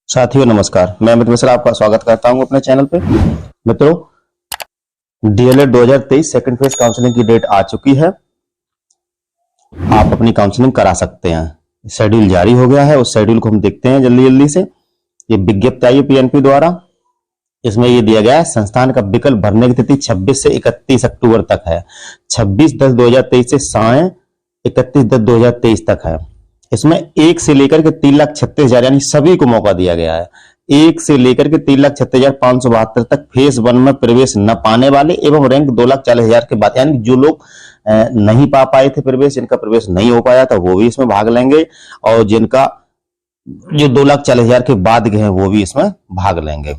साथियों नमस्कार, मैं अमित मिश्रा आपका स्वागत करता हूं अपने चैनल पे। मित्रों, डीएलएड 2023 सेकंड फेज काउंसलिंग की डेट आ चुकी है। आप अपनी काउंसलिंग करा सकते हैं। शेड्यूल जारी हो गया है, उस शेड्यूल को हम देखते हैं जल्दी जल्दी से। ये विज्ञप्ति आई है पीएनपी द्वारा। इसमें ये दिया गया है संस्थान का विकल्प भरने की तिथि 26 से 31 अक्टूबर तक है। 26/10/2023 से साय 31/10/2023 तक है। इसमें 1 से लेकर के 3,36,000 यानी सभी को मौका दिया गया है। 1 से लेकर के 3,36,572 तक फेज 1 में प्रवेश न पाने वाले एवं रैंक 2,40,000 के बाद, यानी जो लोग नहीं पा पाए थे प्रवेश, जिनका प्रवेश नहीं हो पाया था वो भी इसमें भाग लेंगे, और जिनका जो 2,40,000 के बाद गए हैं वो भी इसमें भाग लेंगे।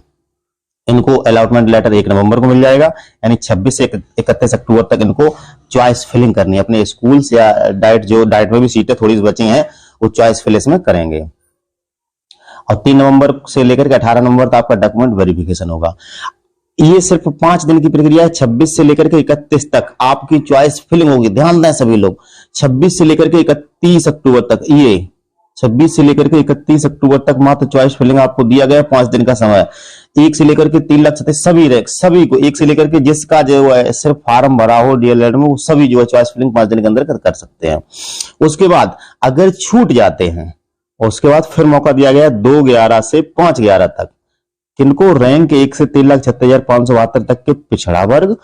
इनको अलॉटमेंट लेटर 1 नवंबर को मिल जाएगा, यानी 26 से 31 अक्टूबर तक इनको चॉइस फिलिंग करनी है अपने स्कूल से, या डाइट में भी सीटें थोड़ी बची हैं वो चॉइस फिल इसमें करेंगे। और 3 नवंबर से लेकर के 18 नवंबर तक आपका डॉक्यूमेंट वेरिफिकेशन होगा। ये सिर्फ 5 दिन की प्रक्रिया है। 26 से लेकर के 31 तक आपकी चॉइस फिलिंग होगी। ध्यान दें सभी लोग, 26 से लेकर के 31 अक्टूबर तक, ये 26 से लेकर के 31 अक्टूबर तक मात्र चॉइस फिलिंग आपको दिया गया है। 5 दिन का समय। 1 से लेकर के 3,37,000 सभी रैंक, सभी को 1 से लेकर के जिसका जो है सिर्फ फॉर्म भरा हो डीएलएड में, वो सभी जो है चॉइस फिलिंग 5 दिन के अंदर कर सकते हैं। उसके बाद अगर छूट जाते हैं, उसके बाद फिर मौका दिया गया 2/11 से 5/11 तक। किनको? रैंक 1 से 3,36,572 तक के पिछड़ा वर्ग,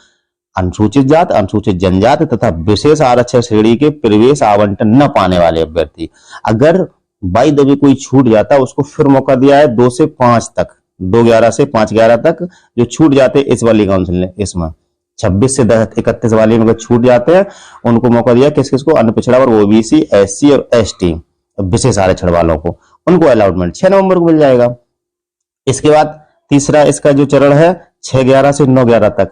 अनुसूचित जात, अनुसूचित जनजाति तथा विशेष आरक्षण श्रेणी के प्रवेश आवंटन न पाने वाले अभ्यर्थी। अगर बाई द वे कोई छूट जाता है उसको फिर मौका दिया है 2 से 5 तक, 2/11 से 5/11 तक जो छूट जाते हैं इस वाली काउंसिल इसमें 26 से 31 वाले में छूट जाते हैं उनको मौका दिया किस किसको? अन्य पिछड़ा वर्ग, ओबीसी, एससी और एसटी, विशेष आरक्षण वालों को, उनको अलॉटमेंट 6 नवंबर को मिल जाएगा। इसके बाद तीसरा इसका जो चरण है 6/11 से 9/11 तक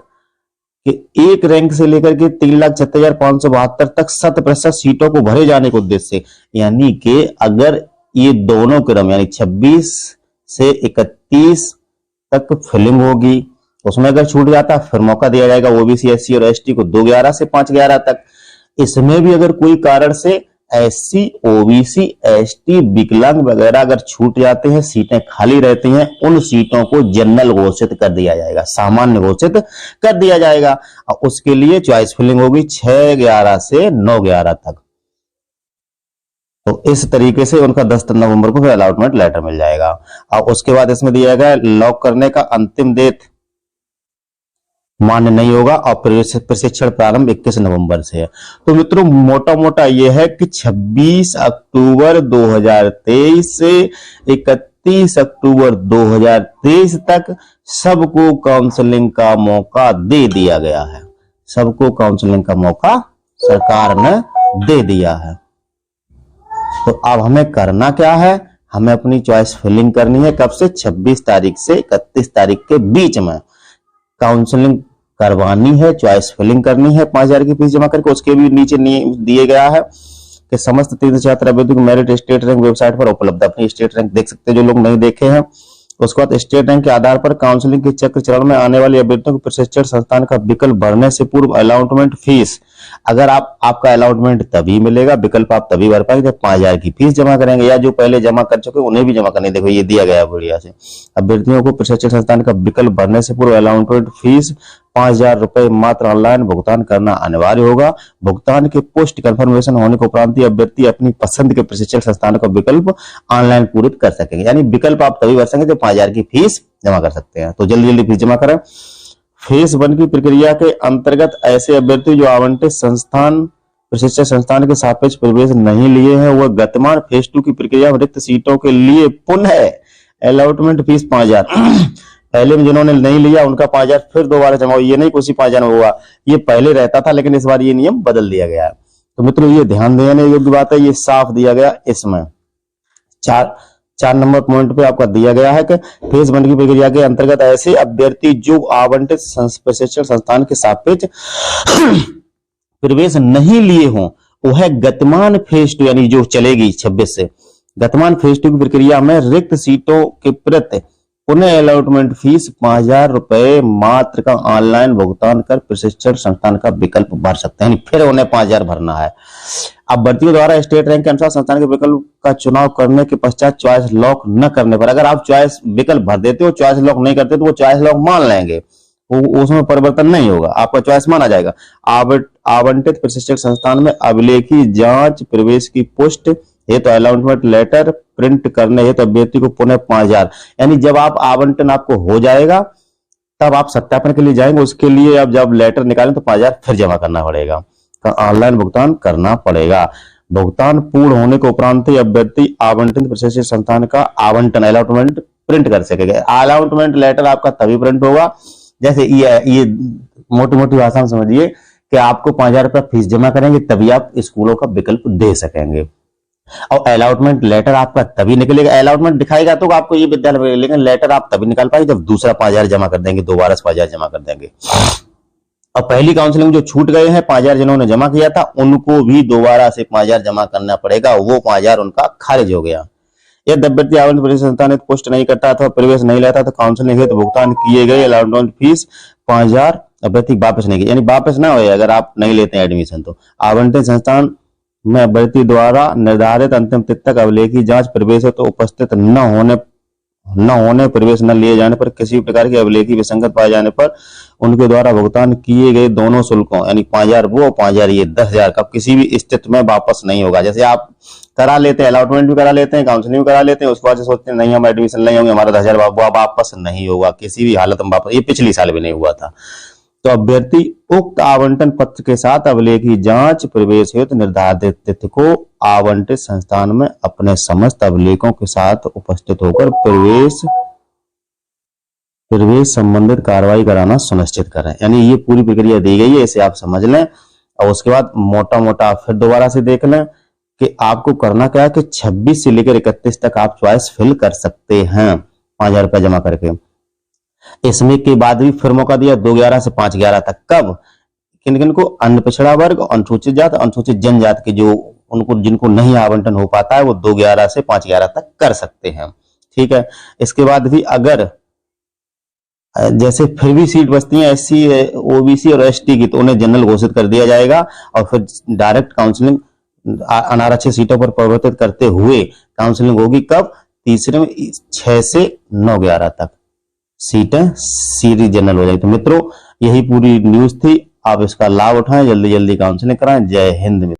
कि 1 रैंक से लेकर के 3,36,572 तक 100% सीटों को भरे जाने के उद्देश्य से, यानी कि अगर ये दोनों क्रम यानी 26 से 31 तक फिलिंग होगी, उसमें अगर छूट जाता फिर मौका दिया जाएगा ओबीसी, एससी और एसटी को 2/11 से 5/11 तक। इसमें भी अगर कोई कारण से एससी, ओबीसी, एसटी, विकलांग वगैरह अगर छूट जाते हैं, सीटें खाली रहती हैं, उन सीटों को जनरल घोषित कर दिया जाएगा, सामान्य घोषित कर दिया जाएगा। और उसके लिए चॉइस फिलिंग होगी 6/11 से 9/11 तक। तो इस तरीके से उनका 10 नवंबर को फिर अलॉटमेंट लेटर मिल जाएगा। और उसके बाद इसमें दिया गया लॉक करने का अंतिम डेट मान्य नहीं होगा और प्रशिक्षण प्रारंभ 21 नवंबर से है। तो मित्रों, मोटा मोटा यह है कि 26 अक्टूबर 2023 से 31 अक्टूबर 2023 तक सबको काउंसलिंग का मौका दे दिया गया है। सबको काउंसलिंग का मौका सरकार ने दे दिया है। तो अब हमें करना क्या है? हमें अपनी चॉइस फिलिंग करनी है। कब से? 26 तारीख से 31 तारीख के बीच में काउंसलिंग करवानी है, चॉइस फिलिंग करनी है, 5,000 की फीस जमा करके। उसके भी नीचे दिए गया है कि समस्त तीर्थ छात्र अभ्यर्थियों को मेरिट स्टेट रैंक वेबसाइट पर उपलब्ध। अपनी स्टेट रैंक देख सकते हैं जो लोग नहीं देखे हैं। उसके बाद स्टेट रैंक के आधार पर काउंसलिंग के चक्र चरण में आने वाले अभ्यर्थियों को प्रशिक्षण संस्थान का विकल्प भरने से पूर्व अलॉटमेंट फीस, अगर आपका अलॉटमेंट तभी मिलेगा, विकल्प आप तभी भर पाएंगे जब 5,000 की फीस जमा करेंगे, या जो पहले जमा कर चुके उन्हें भी जमा करनी। देखो ये दिया गया है बढ़िया से। अभ्यर्थियों को प्रशिक्षण संस्थान का विकल्प भरने से पूर्व अलॉटमेंट फीस 5,000 रुपए मात्र ऑनलाइन भुगतान करना अनिवार्य होगा। भुगतान के पोस्ट कंफर्मेशन होने के उपरांत अभ्यर्थी अपनी पसंद के प्रशिक्षण संस्थान का विकल्प ऑनलाइन पूरित कर सकेंगे। यानी विकल्प आप तभी भर सकेंगे जब 5,000 की फीस जमा कर सकते हैं। तो जल्दी जल्दी फीस जमा करें। फेज 1 की प्रक्रिया के अंतर्गत ऐसे अभ्यर्थी जो आवंटित संस्थान प्रशिक्षण संस्थान के सापेक्ष प्रवेश नहीं लिए हैं, वह गतिमान फेज 2 की प्रक्रिया में रिक्त सीटों के लिए पुनः अलॉटमेंट फीस 5,000 पहले में जिन्होंने नहीं लिया उनका 5,000 फिर दोबारा जमा हो। ये नहीं कुछ 5,000 में हुआ, ये पहले रहता था लेकिन इस बार ये नियम बदल दिया गया है। तो मित्रों, ये ध्यान देने योग्य बात है, ये साफ दिया गया। इसमें 4 नंबर पॉइंट पे आपका दिया गया है कि फेज 1 की प्रक्रिया के अंतर्गत ऐसे अभ्यर्थी जो आवंटित प्रशिक्षण संस्थान के सापेक्ष प्रवेश नहीं लिए हों, वह गतिमान फेज 2 यानी जो चलेगी 26 से, गतिमान फेज 2 की प्रक्रिया में रिक्त सीटों के प्रति पुनः अलॉटमेंट फीस 5,000 रुपए मात्र का ऑनलाइन भुगतान कर प्रशिक्षण संस्थान का विकल्प भर सकते हैं। फिर उन्हें 5,000 भरना है। अब भर्तियों द्वारा स्टेट रैंक के अनुसार संस्थान के विकल्प का चुनाव करने के पश्चात चॉइस लॉक न करने पर, अगर आप चॉइस विकल्प भर देते हो, चॉइस लॉक नहीं करते, तो वो चॉइस लॉक मान लेंगे, वो उसमें परिवर्तन नहीं होगा, आपका चॉइस माना जाएगा। आवंटित प्रशिक्षक संस्थान में अभिलेखी जांच प्रवेश की पुष्टि हेतु अलॉटमेंट लेटर प्रिंट करने हेतु अभ्यर्थी को पुनः 5,000, यानी जब आप आवंटन आपको हो जाएगा तब आप सत्यापन के लिए जाएंगे, उसके लिए अब जब लेटर निकालें तो 5,000 फिर जमा करना पड़ेगा, ऑनलाइन भुगतान करना पड़ेगा। भुगतान पूर्ण होने के उपरांत ही अभ्यर्थी आवंटित प्रशिक्षक संस्थान का आवंटन अलॉटमेंट प्रिंट कर सकेगा। अलॉटमेंट लेटर आपका तभी प्रिंट होगा, जैसे ये मोटी मोटी भाषा में समझिए कि आपको 5,000 रुपया फीस जमा करेंगे तभी आप स्कूलों का विकल्प दे सकेंगे। और अलॉटमेंट लेटर आपका तभी निकलेगा, अलॉटमेंट दिखाएगा तो आपको ये विद्यालय मिलेगा, लेकिन लेटर आप तभी निकाल पाएंगे जब दूसरा 5,000 जमा कर देंगे, दोबारा 5,000 जमा कर देंगे। और पहली काउंसलिंग जो छूट गए हैं 5,000 जिन्होंने जमा किया था, उनको भी दोबारा से 5,000 जमा करना पड़ेगा, वो 5,000 उनका खारिज हो गया। यदि अभ्यर्थी आवंटित प्रशिक्षण संस्थान पोस्ट नहीं करता अथवा प्रवेश नहीं लेता तो काउंसलिंग हेतु भुगतान किए गए अलॉटमेंट फीस 5,000 अभ्यर्थी वापस नहीं, यानी वापस ना हो अगर आप नहीं लेते हैं एडमिशन, तो आवंटित संस्थान में अभ्यर्थी द्वारा निर्धारित अंतिम तिथि तक अभिलेखी जांच प्रवेश तो उपस्थित न होने प्रवेश न लिए जाने पर किसी प्रकार की अभिलेखी विसंगत पाए जाने पर उनके द्वारा भुगतान किए गए दोनों शुल्कों, यानी 5,000 वो 5,000 ये 10,000 का किसी भी स्थिति में वापस नहीं होगा। जैसे आप करा लेते हैं, अलॉटमेंट भी करा लेते हैं, काउंसलिंग भी करा लेते हैं, उसके बाद से सोचते हैं नहीं हम एडमिशन नहीं होंगे, हमारा 10,000 वापस नहीं होगा किसी भी हालत में वापस, ये पिछली साल भी नहीं हुआ था। तो अभ्यर्थी उक्त आवंटन पत्र के साथ अभिलेखी जांच प्रवेश हेतु निर्धारित तिथि को आवंटित संस्थान में अपने समस्त अभिलेखों के साथ उपस्थित होकर प्रवेश संबंधित कार्रवाई कराना सुनिश्चित करें। यानी ये पूरी प्रक्रिया दी गई है, इसे आप समझ लें और उसके बाद मोटा मोटा फिर दोबारा से देख लें कि आपको करना क्या है कि 26 से लेकर 31 तक आप चॉइस फिल कर सकते हैं 5,000 रुपया जमा करके। इसमें के बाद भी फिर मौका दिया 2/11 से 5/11 तक। कब? किन किन को? अन्य पिछड़ा वर्ग, अनुसूचित जाति, अनुसूचित जनजाति के जो उनको जिनको नहीं आवंटन हो पाता है वो 2/11 से 5/11 तक कर सकते हैं। ठीक है। इसके बाद भी अगर जैसे फिर भी सीट बचती है SC, OBC और ST की, तो उन्हें जनरल घोषित कर दिया जाएगा और फिर डायरेक्ट काउंसलिंग अनारक्षित सीटों पर परिवर्तित करते हुए काउंसलिंग होगी। कब? तीसरे में 6 से 9/11 तक सीटें सीरीज जनरल हो जाएगी। तो मित्रों यही पूरी न्यूज थी, आप इसका लाभ उठाएं, जल्दी जल्दी काउंसलिंग कराएं। जय हिंद।